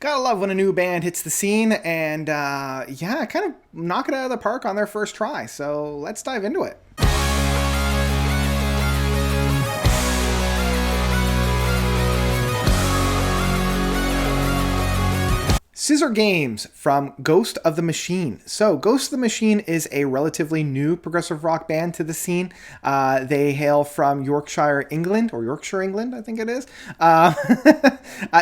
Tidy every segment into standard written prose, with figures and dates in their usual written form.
Gotta love when a new band hits the scene and, yeah, kind of knock it out of the park on their first try. So let's dive into it. Scissorgames from Ghost of the Machine. So, Ghost of the Machine is a relatively new progressive rock band to the scene. They hail from Yorkshire, England, or Yorkshire, England, I think it is.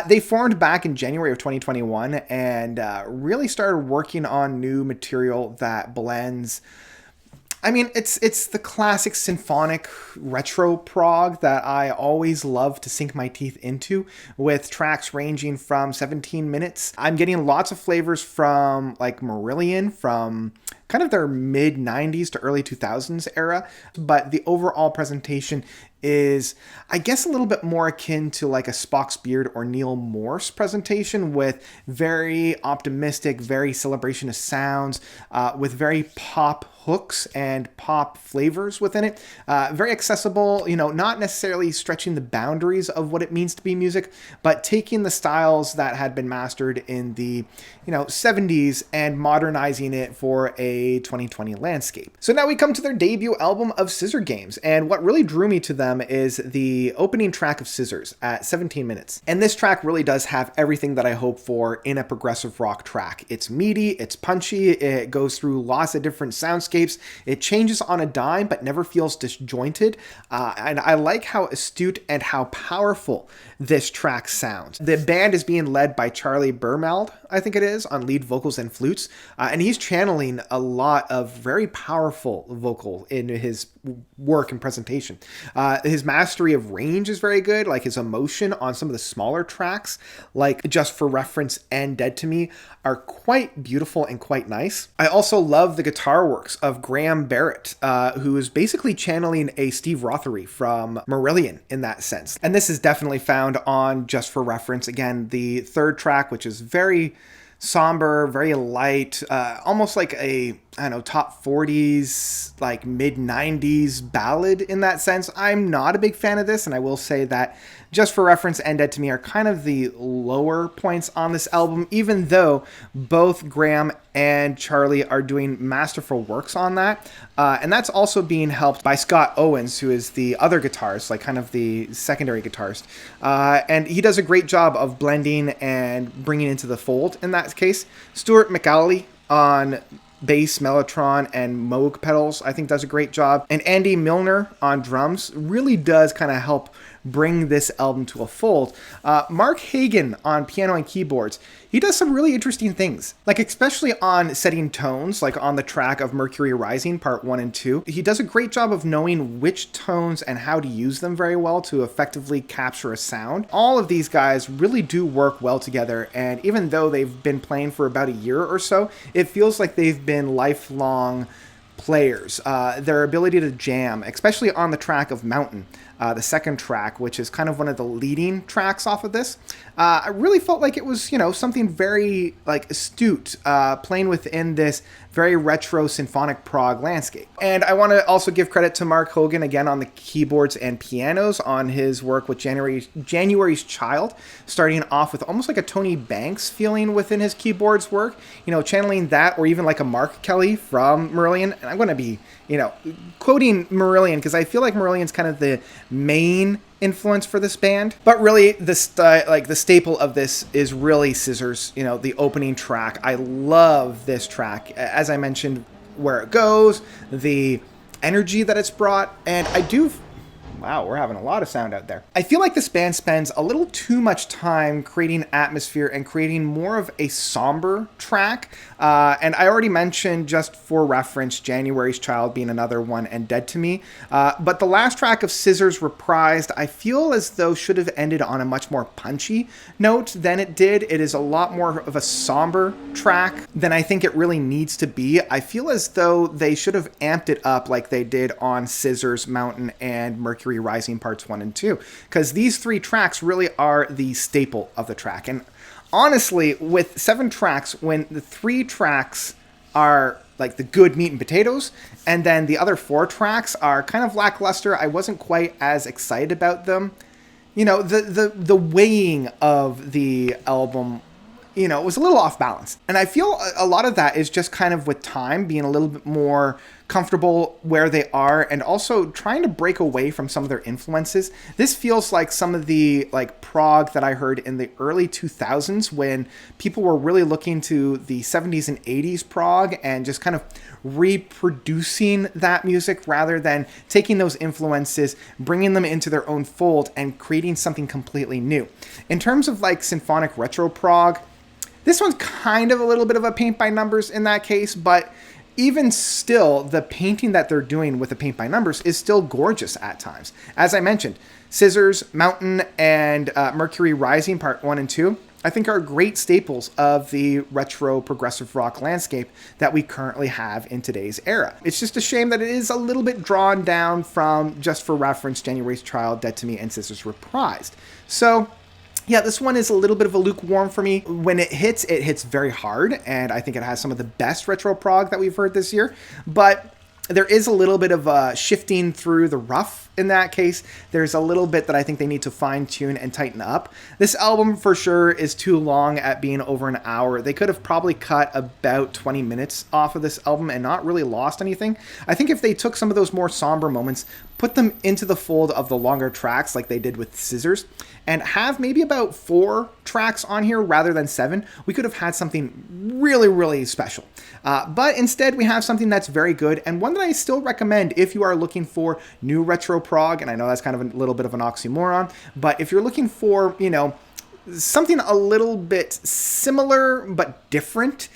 They formed back in January of 2021 and really started working on new material that blends. I mean, it's the classic symphonic retro prog that I always love to sink my teeth into, with tracks ranging from 17 minutes. I'm getting lots of flavors from like Marillion, from kind of their mid 90s to early 2000s era, but the overall presentation is, I guess, a little bit more akin to like a Spock's Beard or Neil Morse presentation, with very optimistic, very celebration of sounds, with very pop hooks and pop flavors within it. Very accessible, not necessarily stretching the boundaries of what it means to be music, but taking the styles that had been mastered in the 70s and modernizing it for a 2020 landscape. So now we come to their debut album of Scissorgames, and what really drew me to them is the opening track of Scissors at 17 minutes. And this track really does have everything that I hope for in a progressive rock track. It's meaty, it's punchy, it goes through lots of different soundscapes, it changes on a dime but never feels disjointed, and I like how astute and how powerful this track sounds. The band is being led by Charlie Bermald, I think it is, on lead vocals and flutes, and he's channeling a lot of very powerful vocal in his work and presentation. His mastery of range is very good, like his emotion on some of the smaller tracks, like Just for Reference and Dead to Me, are quite beautiful and quite nice. I also love the guitar works of Graham Barrett, who is basically channeling a Steve Rothery from Marillion in that sense. And this is definitely found on Just for Reference. Again, the third track, which is very somber, very light, almost like a, top 40s, like mid 90s ballad in that sense. I'm not a big fan of this, and I will say that Just for Reference and Dead to Me are kind of the lower points on this album, even though both Graham and Charlie are doing masterful works on that. And that's also being helped by Scott Owens, who is the other guitarist, like kind of the secondary guitarist. And he does a great job of blending and bringing into the fold in that case. Stuart McAuley on bass, mellotron, and Moog pedals, I think does a great job. And Andy Milner on drums really does kind of help bring this album to a fold. Mark Hagan on piano and keyboards, he does some really interesting things, like especially on setting tones, like on the track of Mercury Rising part 1 and 2. He does a great job of knowing which tones and how to use them very well to effectively capture a sound. All of these guys really do work well together, and even though they've been playing for about a year or so, it feels like they've been lifelong players. Their ability to jam, especially on the track of Mountain, the second track, which is kind of one of the leading tracks off of this, I really felt like it was, something very like astute, playing within this very retro symphonic prog landscape. And I want to also give credit to Mark Hogan again on the keyboards and pianos on his work with January's Child, starting off with almost like a Tony Banks feeling within his keyboards work, channeling that, or even like a Mark Kelly from Marillion. And I'm going to be, quoting Marillion because I feel like Marillion's kind of the main influence for this band, but really the staple of this is really Scissors, the opening track. I love this track, as I mentioned, where it goes, the energy that it's brought, and wow, we're having a lot of sound out there. I feel like this band spends a little too much time creating atmosphere and creating more of a somber track. And I already mentioned, Just for Reference, January's Child being another one, and Dead to Me. But the last track of Scissors, Reprised, I feel as though should have ended on a much more punchy note than it did. It is a lot more of a somber track than I think it really needs to be. I feel as though they should have amped it up like they did on Scissors, Mountain, and Mercury Rising parts 1 and 2, because these three tracks really are the staple of the track. And honestly, with 7 tracks, when the 3 tracks are like the good meat and potatoes, and then the other 4 tracks are kind of lackluster, I wasn't quite as excited about them. The weighing of the album it was a little off balance. And I feel a lot of that is just kind of with time being a little bit more comfortable where they are, and also trying to break away from some of their influences. This feels like some of the prog that I heard in the early 2000s, when people were really looking to the 70s and 80s prog and just kind of reproducing that music rather than taking those influences, bringing them into their own fold and creating something completely new. In terms of symphonic retro prog, this one's kind of a little bit of a paint by numbers in that case, but even still, the painting that they're doing with the paint by numbers is still gorgeous at times. As I mentioned, Scissors, Mountain, and Mercury Rising Part 1 and 2, I think are great staples of the retro progressive rock landscape that we currently have in today's era. It's just a shame that it is a little bit drawn down from, just for reference, January's Trial, Dead to Me, and Scissors Reprised. So yeah, this one is a little bit of a lukewarm for me. When it hits very hard, and I think it has some of the best retro prog that we've heard this year. But there is a little bit of shifting through the rough in that case. There's a little bit that I think they need to fine tune and tighten up. This album for sure is too long at being over an hour. They could have probably cut about 20 minutes off of this album and not really lost anything. I think if they took some of those more somber moments, put them into the fold of the longer tracks like they did with Scissors, and have maybe about 4 tracks on here rather than 7, we could have had something really, really special. But instead, we have something that's very good, and one that I still recommend if you are looking for new retro prog, and I know that's kind of a little bit of an oxymoron, but if you're looking for, something a little bit similar but different,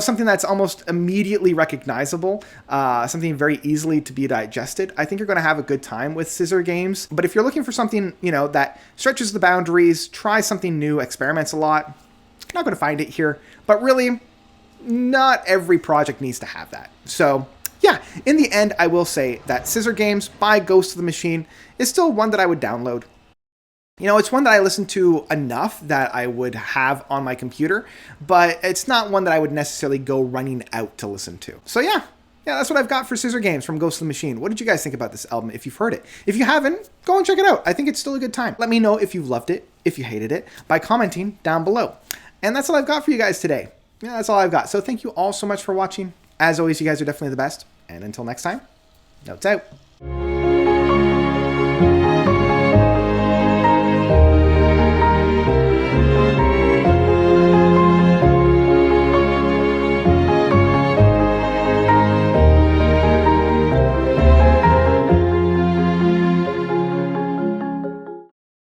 something that's almost immediately recognizable, something very easily to be digested, I think you're going to have a good time with Scissorgames. But if you're looking for something, that stretches the boundaries, tries something new, experiments a lot, you're not going to find it here. But really, not every project needs to have that. So yeah, in the end, I will say that Scissorgames by Ghost of the Machine is still one that I would download. It's one that I listen to enough that I would have on my computer, but it's not one that I would necessarily go running out to listen to. So yeah, that's what I've got for Scissorgames from Ghost of the Machine. What did you guys think about this album if you've heard it? If you haven't, go and check it out. I think it's still a good time. Let me know if you've loved it, if you hated it, by commenting down below. And that's all I've got for you guys today. Yeah, that's all I've got. So thank you all so much for watching. As always, you guys are definitely the best. And until next time, notes out.